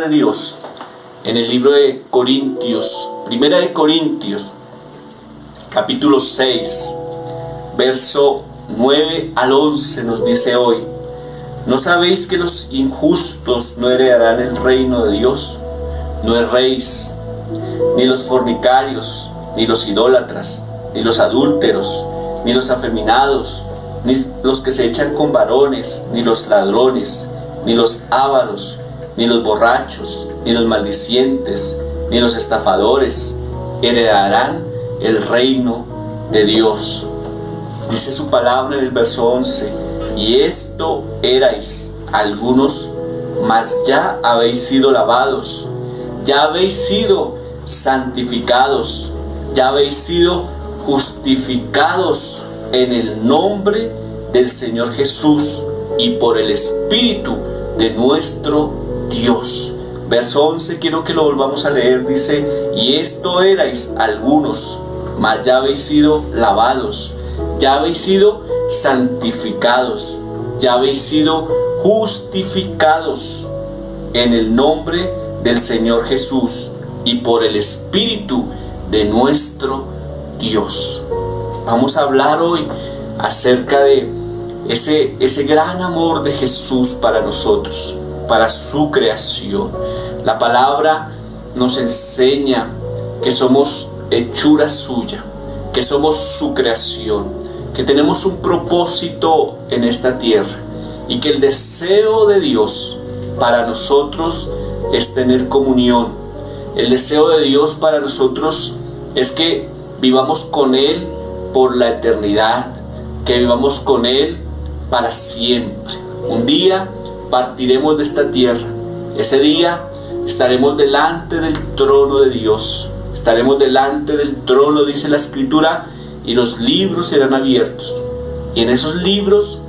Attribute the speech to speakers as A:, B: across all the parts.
A: de Dios en el libro de Corintios, Primera de Corintios, capítulo 6, verso 9 al 11 nos dice hoy: ¿No sabéis que los injustos no heredarán el reino de Dios? No erréis, ni los fornicarios, ni los idólatras, ni los adúlteros, ni los afeminados, ni los que se echan con varones, ni los ladrones, ni los ávaros, ni los borrachos, ni los maldicientes, ni los estafadores heredarán el reino de Dios. Dice su palabra en el verso 11: y esto erais algunos, mas ya habéis sido lavados, ya habéis sido santificados, ya habéis sido justificados en el nombre del Señor Jesús y por el Espíritu de nuestro Dios. Verso 11, quiero que lo volvamos a leer. Dice: y esto erais algunos, mas ya habéis sido lavados, ya habéis sido santificados, ya habéis sido justificados en el nombre del Señor Jesús y por el Espíritu de nuestro Dios. Vamos a hablar hoy acerca de ese gran amor de Jesús para nosotros, para su creación. La palabra nos enseña que somos hechura suya, que somos su creación, que tenemos un propósito en esta tierra y que el deseo de Dios para nosotros es tener comunión. El deseo de Dios para nosotros es que vivamos con Él por la eternidad, que vivamos con Él para siempre. Un día partiremos de esta tierra. Ese día estaremos delante del trono de Dios. Estaremos delante del trono, dice la Escritura, y los libros serán abiertos. Y en esos libros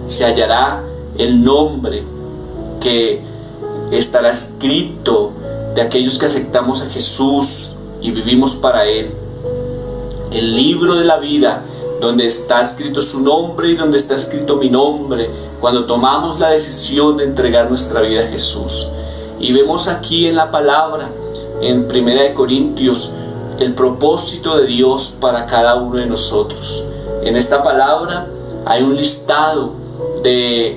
A: se hallará el nombre que estará escrito de aquellos que aceptamos a Jesús y vivimos para Él. El libro de la vida, donde está escrito su nombre y donde está escrito mi nombre, cuando tomamos la decisión de entregar nuestra vida a Jesús. Y vemos aquí en la palabra, en Primera de Corintios, el propósito de Dios para cada uno de nosotros. En esta palabra hay un listado de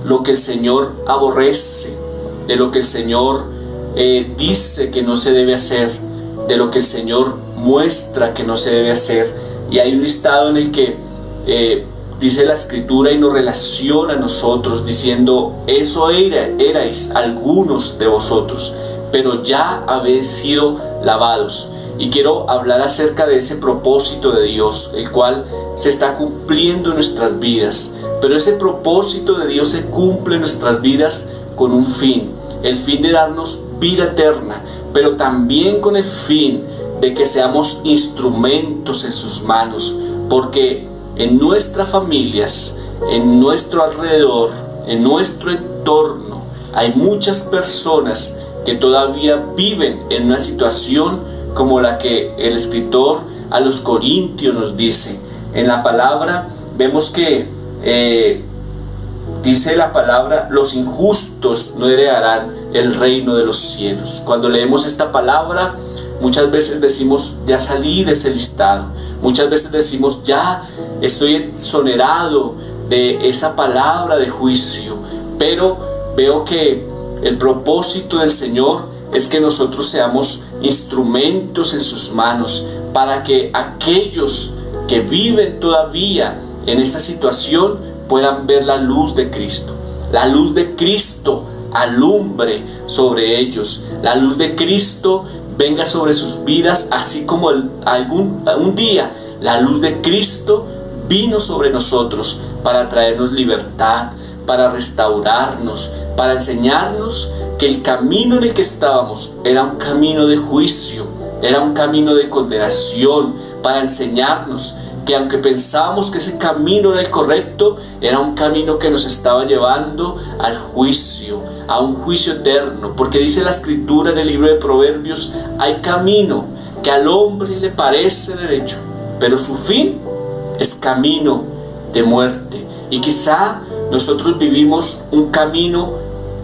A: lo que el Señor aborrece, de lo que el Señor dice que no se debe hacer, de lo que el Señor muestra que no se debe hacer. Y hay un listado en el que dice la Escritura y nos relaciona a nosotros diciendo: eso erais algunos de vosotros, pero ya habéis sido lavados. Y quiero hablar acerca de ese propósito de Dios, el cual se está cumpliendo en nuestras vidas. Pero ese propósito de Dios se cumple en nuestras vidas con un fin, el fin de darnos vida eterna, pero también con el fin de que seamos instrumentos en sus manos, porque en nuestras familias, en nuestro alrededor, en nuestro entorno, hay muchas personas que todavía viven en una situación como la que el escritor a los Corintios nos dice. En la palabra vemos que dice la palabra: los injustos no heredarán el reino de los cielos. Cuando leemos esta palabra, muchas veces decimos: ya salí de ese listado. Muchas veces decimos: ya estoy exonerado de esa palabra de juicio. Pero veo que el propósito del Señor es que nosotros seamos instrumentos en sus manos, para que aquellos que viven todavía en esa situación puedan ver la luz de Cristo. La luz de Cristo alumbre sobre ellos. La luz de Cristo venga sobre sus vidas, así como un día la luz de Cristo vino sobre nosotros para traernos libertad, para restaurarnos, para enseñarnos que el camino en el que estábamos era un camino de juicio, era un camino de condenación, para enseñarnos que aunque pensábamos que ese camino era el correcto, era un camino que nos estaba llevando al juicio, a un juicio eterno. Porque dice la Escritura en el libro de Proverbios: hay camino que al hombre le parece derecho, pero su fin es camino de muerte. Y quizá nosotros vivimos un camino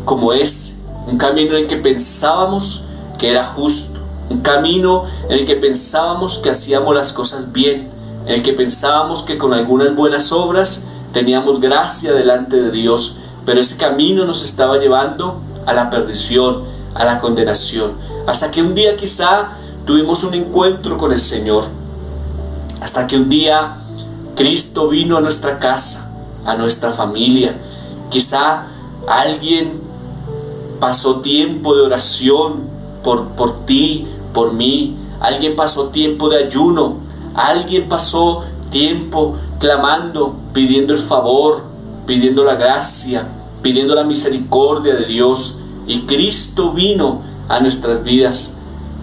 A: como ese, un camino en el que pensábamos que era justo, un camino en el que pensábamos que hacíamos las cosas bien, en el que pensábamos que con algunas buenas obras teníamos gracia delante de Dios, pero ese camino nos estaba llevando a la perdición, a la condenación, hasta que un día quizá tuvimos un encuentro con el Señor, hasta que un día Cristo vino a nuestra casa, a nuestra familia. Quizá alguien pasó tiempo de oración por ti, por mí. Alguien pasó tiempo de ayuno. Alguien pasó tiempo clamando, pidiendo el favor, pidiendo la gracia, pidiendo la misericordia de Dios. Y Cristo vino a nuestras vidas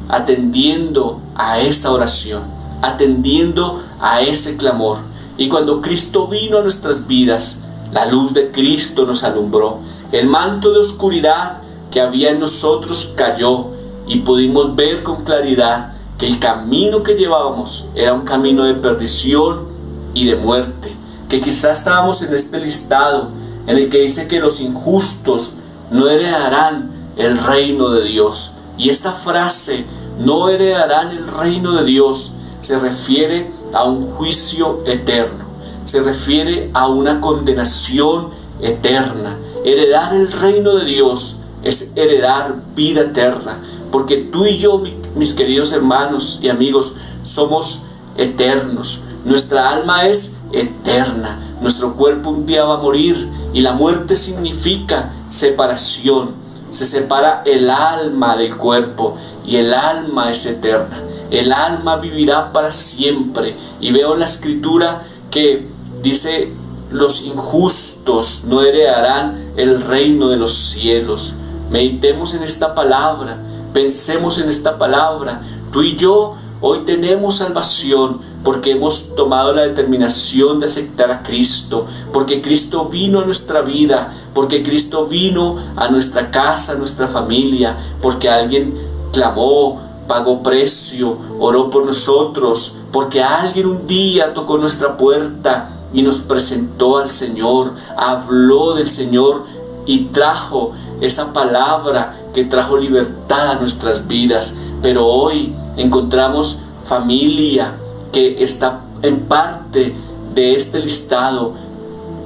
A: atendiendo a esa oración, atendiendo a ese clamor. Y cuando Cristo vino a nuestras vidas, la luz de Cristo nos alumbró. El manto de oscuridad que había en nosotros cayó y pudimos ver con claridad que el camino que llevábamos era un camino de perdición y de muerte, que quizás estábamos en este listado en el que dice que los injustos no heredarán el reino de Dios. Y esta frase, no heredarán el reino de Dios, se refiere a un juicio eterno, se refiere a una condenación eterna. Heredar el reino de Dios es heredar vida eterna, porque tú y yo, mis queridos hermanos y amigos, somos eternos. Nuestra alma es eterna, nuestro cuerpo un día va a morir, y la muerte significa separación. Se separa el alma del cuerpo, y el alma es eterna. El alma vivirá para siempre. Y veo en la escritura que dice: los injustos no heredarán el reino de los cielos. Meditemos en esta palabra, pensemos en esta palabra. Tú y yo hoy tenemos salvación porque hemos tomado la determinación de aceptar a Cristo, porque Cristo vino a nuestra vida, porque Cristo vino a nuestra casa, a nuestra familia, porque alguien clamó, pagó precio, oró por nosotros, porque alguien un día tocó nuestra puerta y nos presentó al Señor, habló del Señor y trajo esa palabra que trajo libertad a nuestras vidas. Pero hoy encontramos familia que está en parte de este listado,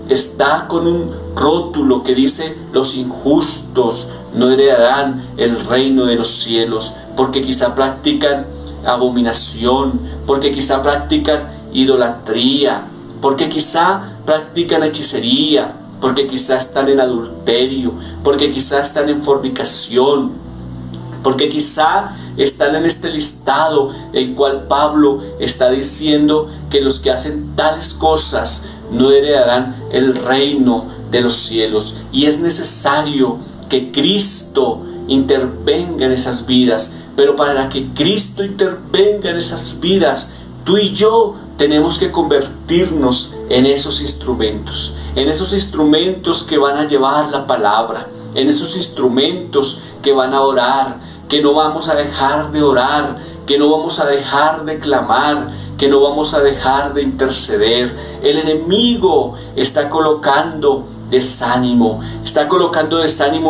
A: está con un rótulo que dice: los injustos no heredarán el reino de los cielos, porque quizá practican abominación, porque quizá practican idolatría, porque quizá practican hechicería, porque quizá están en adulterio, porque quizá están en fornicación, porque quizá están en este listado el cual Pablo está diciendo que los que hacen tales cosas no heredarán el reino de los cielos. Y es necesario que Cristo intervenga en esas vidas, pero para que Cristo intervenga en esas vidas, tú y yo tenemos que convertirnos en esos instrumentos que van a llevar la palabra, en esos instrumentos que van a orar, que no vamos a dejar de orar, que no vamos a dejar de clamar, que no vamos a dejar de interceder. El enemigo está colocando desánimo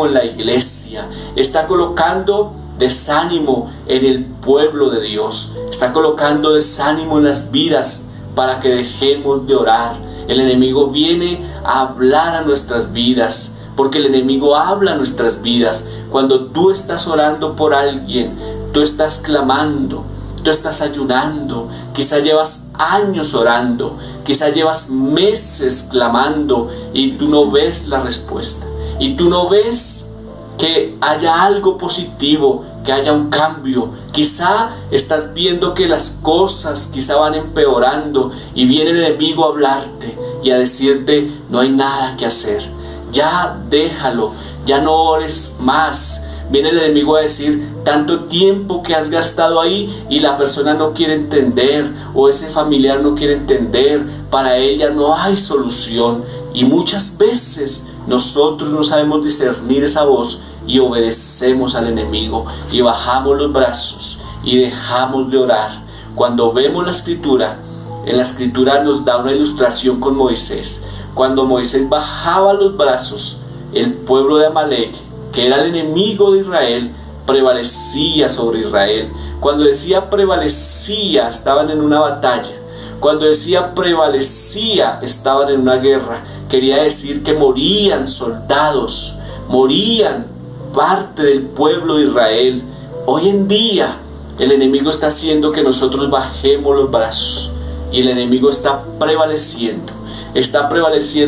A: en la iglesia, está colocando desánimo en el pueblo de Dios, está colocando desánimo en las vidas para que dejemos de orar. El enemigo viene a hablar a nuestras vidas, porque el enemigo habla a nuestras vidas. Cuando tú estás orando por alguien, tú estás clamando, tú estás ayunando, quizá llevas años orando, quizá llevas meses clamando y tú no ves la respuesta, y tú no ves que haya algo positivo, que haya un cambio. Quizá estás viendo que las cosas quizá van empeorando y viene el enemigo a hablarte y a decirte: no hay nada que hacer, ya déjalo, ya no ores más. Viene el enemigo a decir: tanto tiempo que has gastado ahí y la persona no quiere entender, o ese familiar no quiere entender, para ella no hay solución. Y muchas veces nosotros no sabemos discernir esa voz y obedecemos al enemigo y bajamos los brazos y dejamos de orar. Cuando vemos la escritura, en la escritura nos da una ilustración con Moisés. Cuando Moisés bajaba los brazos, el pueblo de Amalek que era el enemigo de Israel, prevalecía sobre Israel. Cuando decía prevalecía, estaban en una batalla. Cuando decía prevalecía, estaban en una guerra. Quería decir que morían soldados, morían parte del pueblo de Israel. Hoy en día el enemigo está haciendo que nosotros bajemos los brazos, y el enemigo está prevaleciendo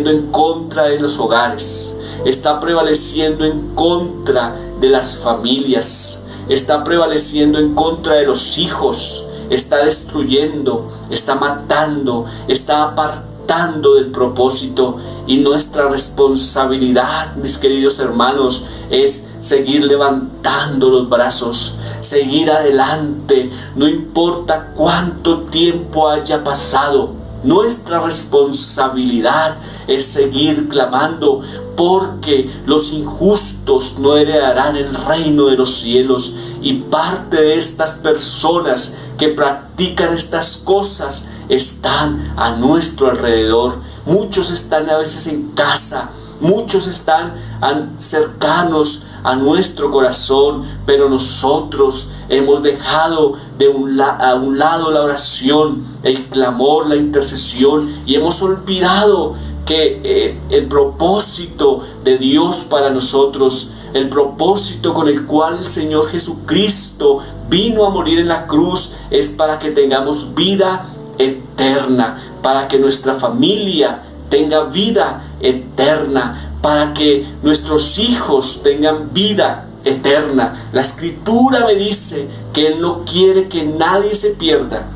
A: en contra de los hogares, está prevaleciendo en contra de las familias, está prevaleciendo en contra de los hijos, está destruyendo, está matando, está apartando del propósito. Y nuestra responsabilidad, mis queridos hermanos, es seguir levantando los brazos, seguir adelante, no importa cuánto tiempo haya pasado. Nuestra responsabilidad es seguir clamando, porque los injustos no heredarán el reino de los cielos. Y parte de estas personas que practican estas cosas están a nuestro alrededor. Muchos están a veces en casa, muchos están cercanos a nuestro corazón, pero nosotros hemos dejado a un lado la oración, el clamor, la intercesión, y hemos olvidado que el propósito de Dios para nosotros, el propósito con el cual el Señor Jesucristo vino a morir en la cruz, es para que tengamos vida eterna, para que nuestra familia tenga vida eterna, para que nuestros hijos tengan vida eterna. La Escritura me dice que Él no quiere que nadie se pierda,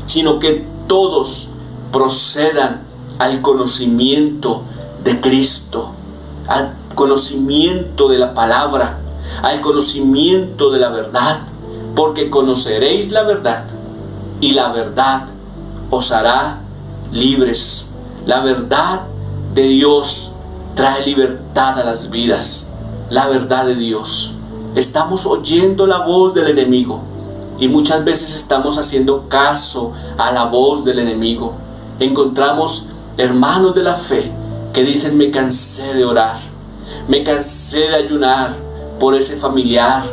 A: sino que todos procedan al conocimiento de Cristo, al conocimiento de la palabra, al conocimiento de la verdad, porque conoceréis la verdad, y la verdad os hará libres. La verdad de Dios trae libertad a las vidas. La verdad de Dios. Estamos oyendo la voz del enemigo, y muchas veces estamos haciendo caso a la voz del enemigo. Encontramos hermanos de la fe que dicen: me cansé de orar, me cansé de ayunar por ese familiar,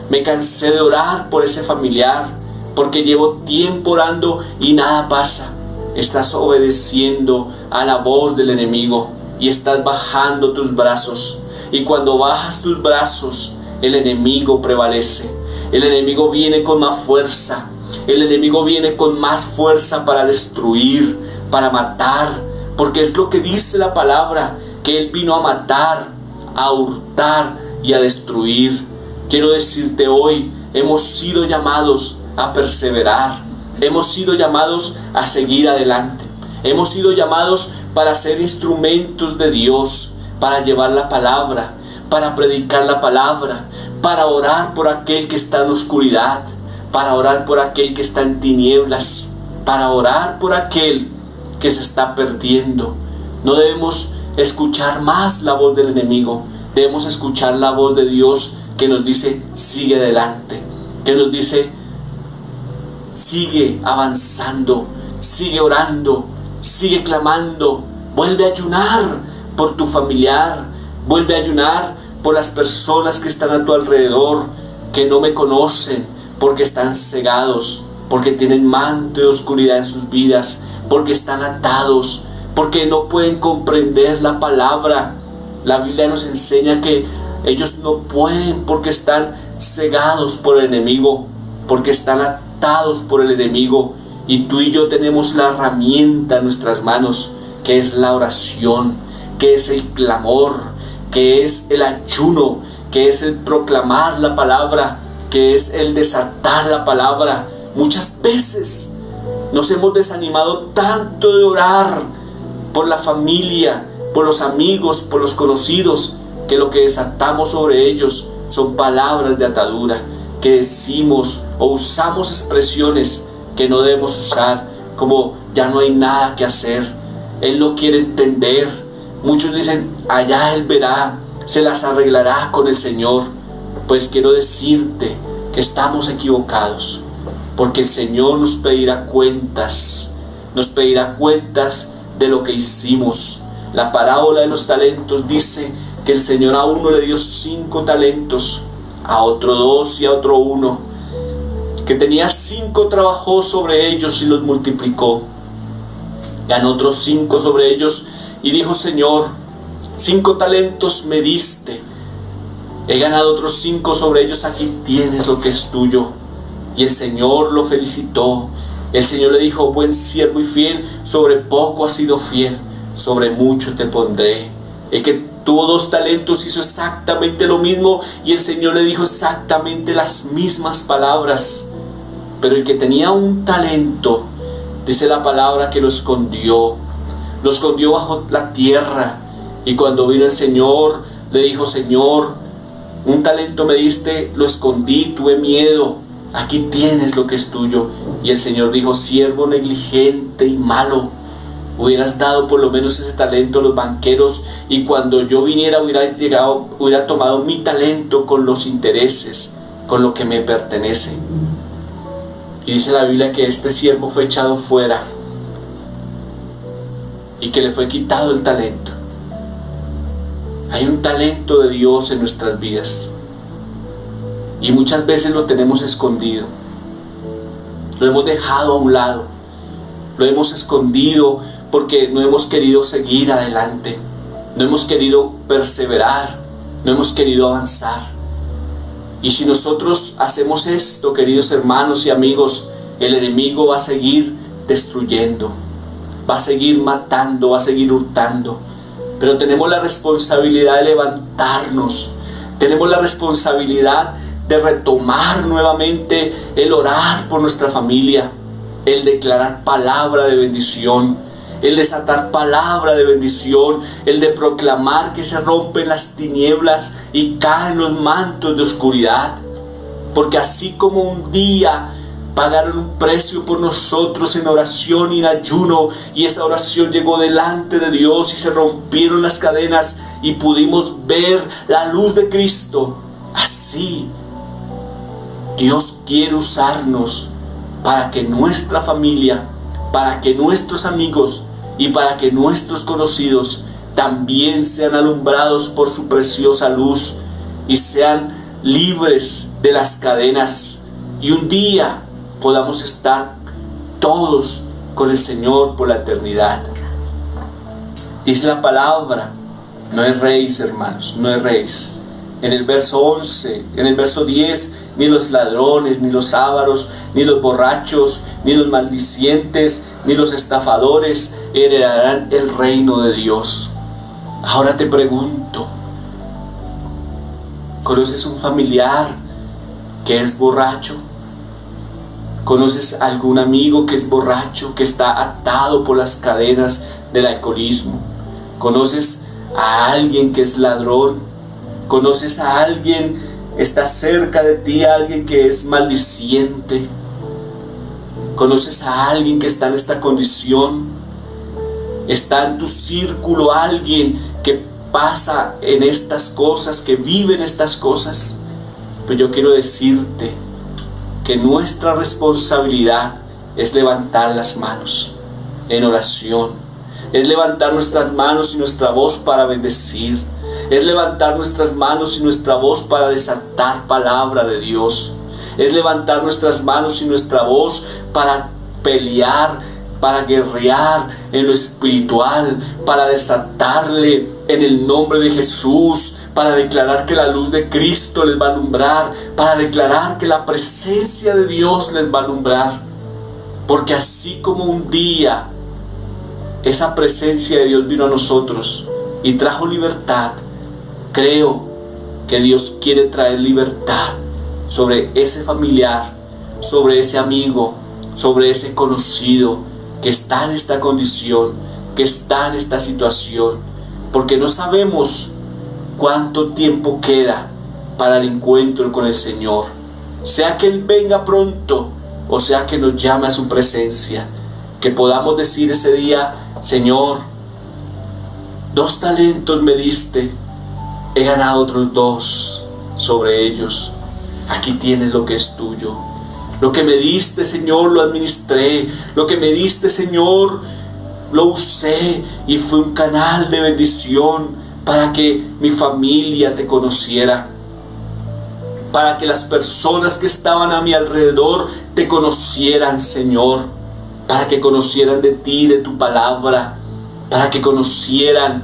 A: me cansé de orar por ese familiar, porque llevo tiempo orando y nada pasa. Estás obedeciendo a la voz del enemigo y estás bajando tus brazos. Y cuando bajas tus brazos, el enemigo prevalece. El enemigo viene con más fuerza. El enemigo viene con más fuerza para destruir, para matar. Porque es lo que dice la palabra, que Él vino a matar, a hurtar y a destruir. Quiero decirte hoy, hemos sido llamados a perseverar. Hemos sido llamados a seguir adelante. Hemos sido llamados para ser instrumentos de Dios, para llevar la palabra, para predicar la palabra, para orar por aquel que está en oscuridad, para orar por aquel que está en tinieblas, para orar por aquel que se está perdiendo. No debemos escuchar más la voz del enemigo, debemos escuchar la voz de Dios que nos dice: sigue adelante, que nos dice: sigue avanzando, sigue orando, sigue clamando, vuelve a ayunar por tu familiar, vuelve a ayunar por las personas que están a tu alrededor, que no me conocen, porque están cegados, porque tienen manto de oscuridad en sus vidas, porque están atados, porque no pueden comprender la palabra. La Biblia nos enseña que ellos no pueden porque están cegados por el enemigo, porque están atados por el enemigo. Y tú y yo tenemos la herramienta en nuestras manos, que es la oración, que es el clamor, que es el ayuno, que es el proclamar la palabra, que es el desatar la palabra. Muchas veces nos hemos desanimado tanto de orar por la familia, por los amigos, por los conocidos, que lo que desatamos sobre ellos son palabras de atadura, que decimos o usamos expresiones que no debemos usar, como: ya no hay nada que hacer, Él no quiere entender. Muchos dicen: allá Él verá, se las arreglará con el Señor. Pues quiero decirte que estamos equivocados, porque el Señor nos pedirá cuentas de lo que hicimos. La parábola de los talentos dice que el Señor a uno le dio 5 talentos, a otro 2 y a otro 1. Que tenía 5 trabajó sobre ellos y los multiplicó. Ganó otros 5 sobre ellos y dijo: Señor, 5 talentos me diste, he ganado otros 5 sobre ellos, aquí tienes lo que es tuyo. Y el Señor lo felicitó. El Señor le dijo: buen siervo y fiel, sobre poco has sido fiel, sobre mucho te pondré. El que tuvo 2 talentos hizo exactamente lo mismo, y el Señor le dijo exactamente las mismas palabras. Pero el que tenía 1 talento, dice la palabra que lo escondió bajo la tierra. Y cuando vino el Señor, le dijo: Señor, 1 talento me diste, lo escondí, tuve miedo, aquí tienes lo que es tuyo. Y el Señor dijo: siervo negligente y malo, hubieras dado por lo menos ese talento a los banqueros, y cuando yo viniera hubiera tomado mi talento con los intereses, con lo que me pertenece. Y dice la Biblia que este siervo fue echado fuera y que le fue quitado el talento. Hay un talento de Dios en nuestras vidas y muchas veces lo tenemos escondido, lo hemos dejado a un lado, lo hemos escondido porque no hemos querido seguir adelante, no hemos querido perseverar, no hemos querido avanzar. Y si nosotros hacemos esto, queridos hermanos y amigos, el enemigo va a seguir destruyendo, va a seguir matando, va a seguir hurtando. Pero tenemos la responsabilidad de levantarnos, tenemos la responsabilidad de retomar nuevamente el orar por nuestra familia, el declarar palabra de bendición, el desatar palabra de bendición, el de proclamar que se rompen las tinieblas y caen los mantos de oscuridad. Porque así como un día pagaron un precio por nosotros en oración y en ayuno, y esa oración llegó delante de Dios y se rompieron las cadenas y pudimos ver la luz de Cristo, así Dios quiere usarnos para que nuestra familia, para que nuestros amigos y para que nuestros conocidos también sean alumbrados por su preciosa luz y sean libres de las cadenas, y un día podamos estar todos con el Señor por la eternidad. Dice la palabra: no erréis, hermanos, no erréis. En el verso 11, en el verso 10, ni los ladrones, ni los ávaros, ni los borrachos, ni los maldicientes, ni los estafadores heredarán el reino de Dios. Ahora te pregunto, ¿conoces un familiar que es borracho? ¿Conoces algún amigo que es borracho, que está atado por las cadenas del alcoholismo? ¿Conoces a alguien que es ladrón? ¿Conoces a alguien, está cerca de ti, alguien que es maldiciente? ¿Conoces a alguien que está en esta condición? ¿Está en tu círculo alguien que pasa en estas cosas, que vive en estas cosas? Pues yo quiero decirte que nuestra responsabilidad es levantar las manos en oración, es levantar nuestras manos y nuestra voz para bendecir, es levantar nuestras manos y nuestra voz para desatar palabra de Dios, es levantar nuestras manos y nuestra voz para pelear, para guerrear en lo espiritual, para desatarle en el nombre de Jesús, para declarar que la luz de Cristo les va a alumbrar, para declarar que la presencia de Dios les va a alumbrar. Porque así como un día esa presencia de Dios vino a nosotros y trajo libertad, creo que Dios quiere traer libertad sobre ese familiar, sobre ese amigo, sobre ese conocido que está en esta condición, que está en esta situación, porque no sabemos cuánto tiempo queda para el encuentro con el Señor, sea que Él venga pronto o sea que nos llame a su presencia, que podamos decir ese día: Señor, 2 talentos me diste, he ganado otros 2 sobre ellos, aquí tienes lo que es tuyo. Lo que me diste, Señor, lo administré. Lo que me diste, Señor, lo usé y fue un canal de bendición para que mi familia te conociera, para que las personas que estaban a mi alrededor te conocieran, Señor, para que conocieran de ti, de tu palabra, para que conocieran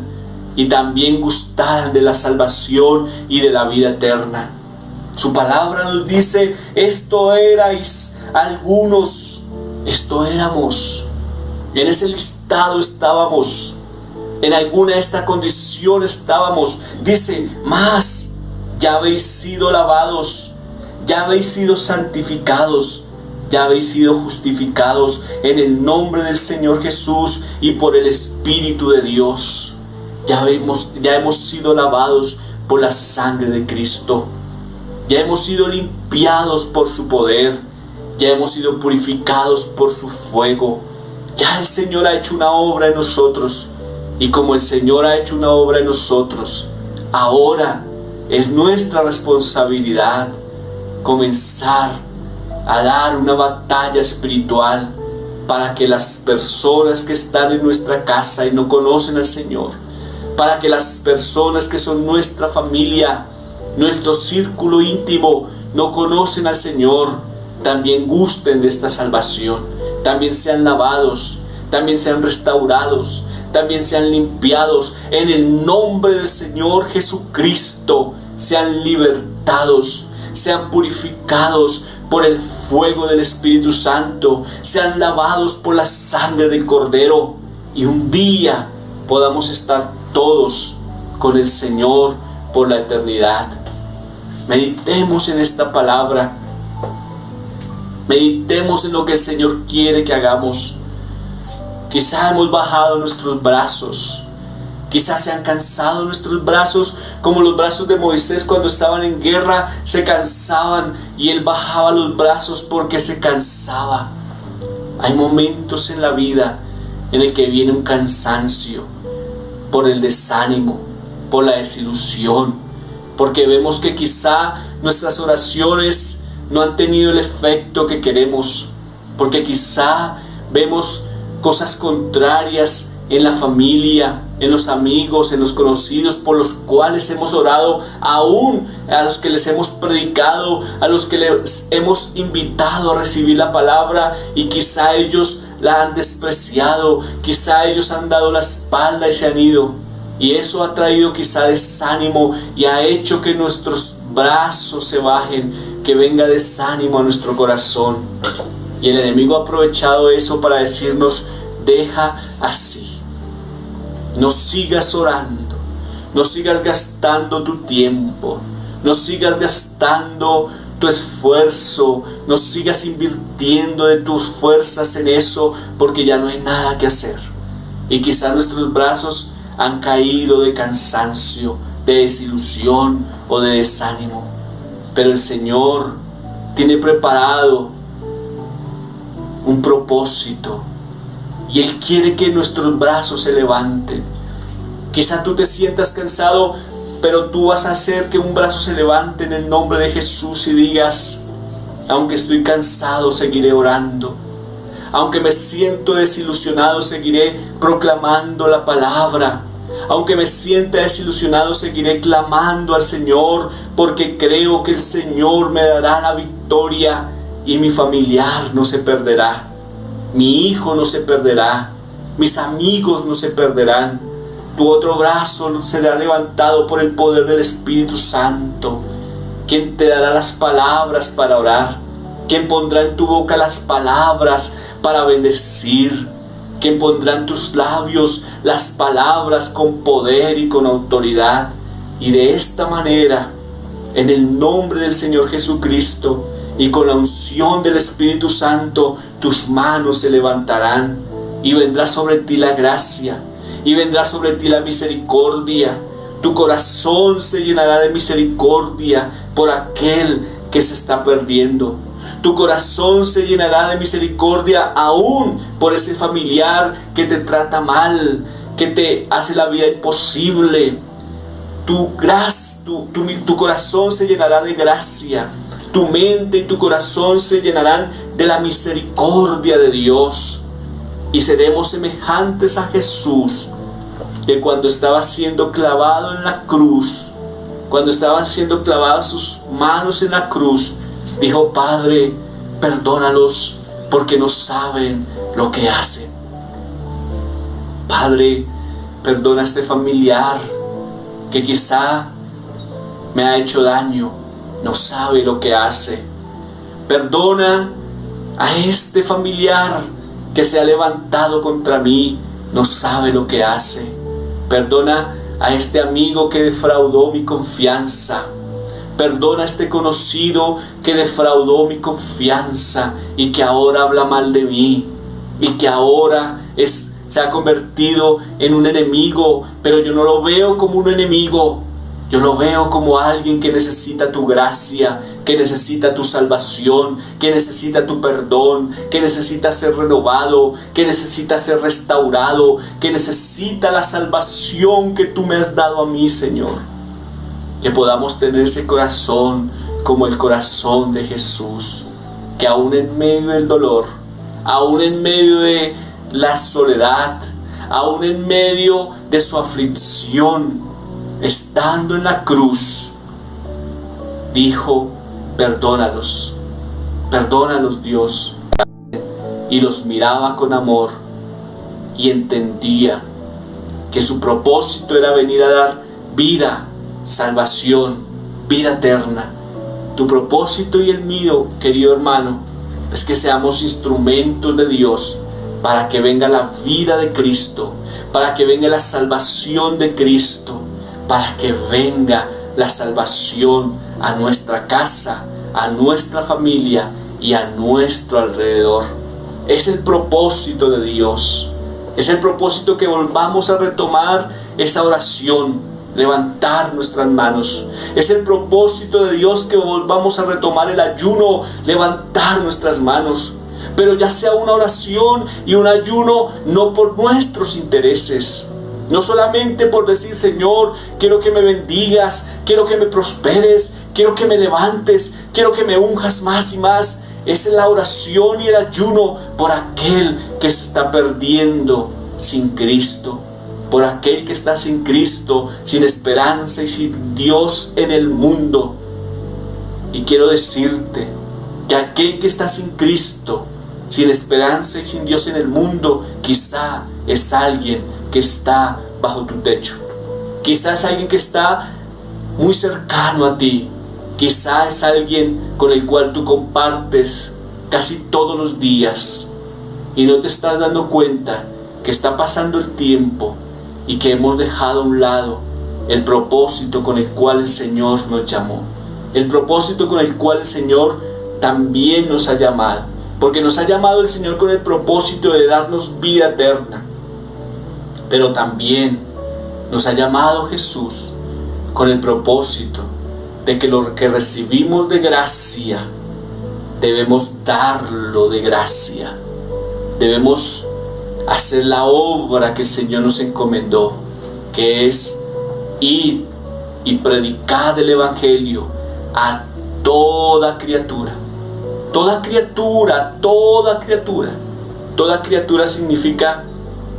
A: y también gustaran de la salvación y de la vida eterna. Su palabra nos dice: esto erais algunos, esto éramos. En ese listado estábamos, en alguna de esta condición estábamos. Dice: mas ya habéis sido lavados, ya habéis sido santificados, ya habéis sido justificados en el nombre del Señor Jesús y por el Espíritu de Dios. Ya hemos sido lavados por la sangre de Cristo. Ya hemos sido limpiados por su poder. Ya hemos sido purificados por su fuego. Ya el Señor ha hecho una obra en nosotros. Y como el Señor ha hecho una obra en nosotros, ahora es nuestra responsabilidad comenzar a dar una batalla espiritual para que las personas que están en nuestra casa y no conocen al Señor, para que las personas que son nuestra familia, nuestro círculo íntimo, no conocen al Señor, también gusten de esta salvación, también sean lavados, también sean restaurados, también sean limpiados en el nombre del Señor Jesucristo, sean libertados, sean purificados por el fuego del Espíritu Santo, sean lavados por la sangre del Cordero, y un día podamos estar todos con el Señor por la eternidad. Meditemos en esta palabra, meditemos en lo que el Señor quiere que hagamos. Quizá hemos bajado nuestros brazos, quizás se han cansado nuestros brazos, como los brazos de Moisés cuando estaban en guerra se cansaban y él bajaba los brazos porque se cansaba. Hay momentos en la vida en el que viene un cansancio por el desánimo, por la desilusión, porque vemos que quizá nuestras oraciones no han tenido el efecto que queremos, porque quizá vemos cosas contrarias en la familia, en los amigos, en los conocidos por los cuales hemos orado, aún a los que les hemos predicado, a los que les hemos invitado a recibir la palabra, y quizá ellos la han despreciado, quizá ellos han dado la espalda y se han ido, y eso ha traído quizá desánimo y ha hecho que nuestros brazos se bajen, que venga desánimo a nuestro corazón, y el enemigo ha aprovechado eso para decirnos: deja así. No sigas orando, no sigas gastando tu tiempo, no sigas gastando tu esfuerzo, no sigas invirtiendo de tus fuerzas en eso, porque ya no hay nada que hacer. Y quizá nuestros brazos han caído de cansancio, de desilusión o de desánimo. Pero el Señor tiene preparado un propósito, y Él quiere que nuestros brazos se levanten. Quizá tú te sientas cansado, pero tú vas a hacer que un brazo se levante en el nombre de Jesús y digas: aunque estoy cansado, seguiré orando. Aunque me siento desilusionado, seguiré proclamando la palabra. Aunque me sienta desilusionado, seguiré clamando al Señor, porque creo que el Señor me dará la victoria y mi familiar no se perderá. Mi hijo no se perderá, mis amigos no se perderán. Tu otro brazo será levantado por el poder del Espíritu Santo, quien te dará las palabras para orar, quien pondrá en tu boca las palabras para bendecir, quien pondrá en tus labios las palabras con poder y con autoridad. Y de esta manera, en el nombre del Señor Jesucristo, y con la unción del Espíritu Santo, tus manos se levantarán, y vendrá sobre ti la gracia, y vendrá sobre ti la misericordia. Tu corazón se llenará de misericordia por aquel que se está perdiendo. Tu corazón se llenará de misericordia aún por ese familiar que te trata mal, que te hace la vida imposible. Tu corazón se llenará de gracia. Tu mente y tu corazón se llenarán de la misericordia de Dios, y seremos semejantes a Jesús, que cuando estaba siendo clavado en la cruz, cuando estaban siendo clavadas sus manos en la cruz, dijo: Padre, perdónalos porque no saben lo que hacen. Padre, perdona a este familiar que quizá me ha hecho daño, no sabe lo que hace. Perdona a este familiar que se ha levantado contra mí, no sabe lo que hace. Perdona a este amigo que defraudó mi confianza. Perdona a este conocido que defraudó mi confianza y que ahora habla mal de mí y que ahora se ha convertido en un enemigo, pero yo no lo veo como un enemigo. Yo lo veo como alguien que necesita tu gracia, que necesita tu salvación, que necesita tu perdón, que necesita ser renovado, que necesita ser restaurado, que necesita la salvación que tú me has dado a mí, Señor. Que podamos tener ese corazón como el corazón de Jesús, que aún en medio del dolor, aún en medio de la soledad, aún en medio de su aflicción, estando en la cruz, dijo: perdónalos, perdónalos, Dios. Y los miraba con amor y entendía que su propósito era venir a dar vida, salvación, vida eterna. Tu propósito y el mío, querido hermano, es que seamos instrumentos de Dios para que venga la vida de Cristo, para que venga la salvación de Cristo, para que venga la salvación a nuestra casa, a nuestra familia y a nuestro alrededor. Es el propósito de Dios. Es el propósito que volvamos a retomar esa oración, levantar nuestras manos. Es el propósito de Dios que volvamos a retomar el ayuno, levantar nuestras manos. Pero ya sea una oración y un ayuno no por nuestros intereses, no solamente por decir: Señor, quiero que me bendigas, quiero que me prosperes, quiero que me levantes, quiero que me unjas más y más. Es la oración y el ayuno por aquel que se está perdiendo sin Cristo, por aquel que está sin Cristo, sin esperanza y sin Dios en el mundo. Y quiero decirte que aquel que está sin Cristo, sin esperanza y sin Dios en el mundo, quizá es alguien que está bajo tu techo. Quizá es alguien que está muy cercano a ti. Quizá es alguien con el cual tú compartes casi todos los días y no te estás dando cuenta que está pasando el tiempo y que hemos dejado a un lado el propósito con el cual el Señor nos llamó. El propósito con el cual el Señor también nos ha llamado. Porque nos ha llamado el Señor con el propósito de darnos vida eterna. Pero también nos ha llamado Jesús con el propósito de que lo que recibimos de gracia, debemos darlo de gracia. Debemos hacer la obra que el Señor nos encomendó, que es ir y predicar el Evangelio a toda criatura. Toda criatura, toda criatura. Toda criatura significa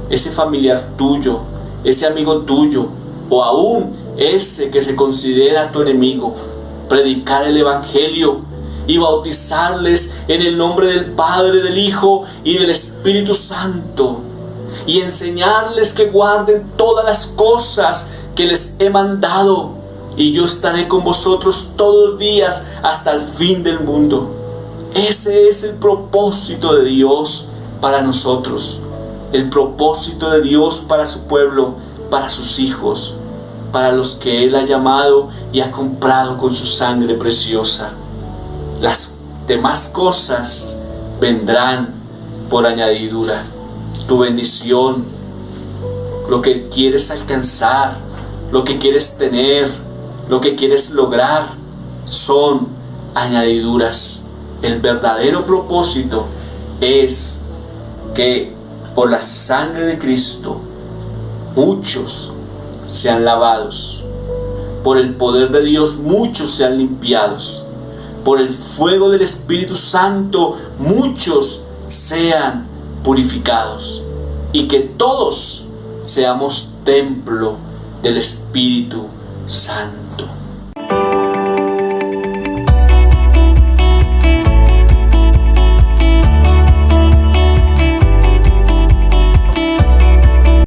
A: ese familiar tuyo, ese amigo tuyo, o aún ese que se considera tu enemigo. Predicar el Evangelio y bautizarles en el nombre del Padre, del Hijo y del Espíritu Santo, y enseñarles que guarden todas las cosas que les he mandado, y yo estaré con vosotros todos los días hasta el fin del mundo. Ese es el propósito de Dios para nosotros, el propósito de Dios para su pueblo, para sus hijos, para los que Él ha llamado y ha comprado con su sangre preciosa. Las demás cosas vendrán por añadidura. Tu bendición, lo que quieres alcanzar, lo que quieres tener, lo que quieres lograr, son añadiduras. El verdadero propósito es que por la sangre de Cristo muchos sean lavados, por el poder de Dios muchos sean limpiados, por el fuego del Espíritu Santo muchos sean purificados, y que todos seamos templo del Espíritu Santo.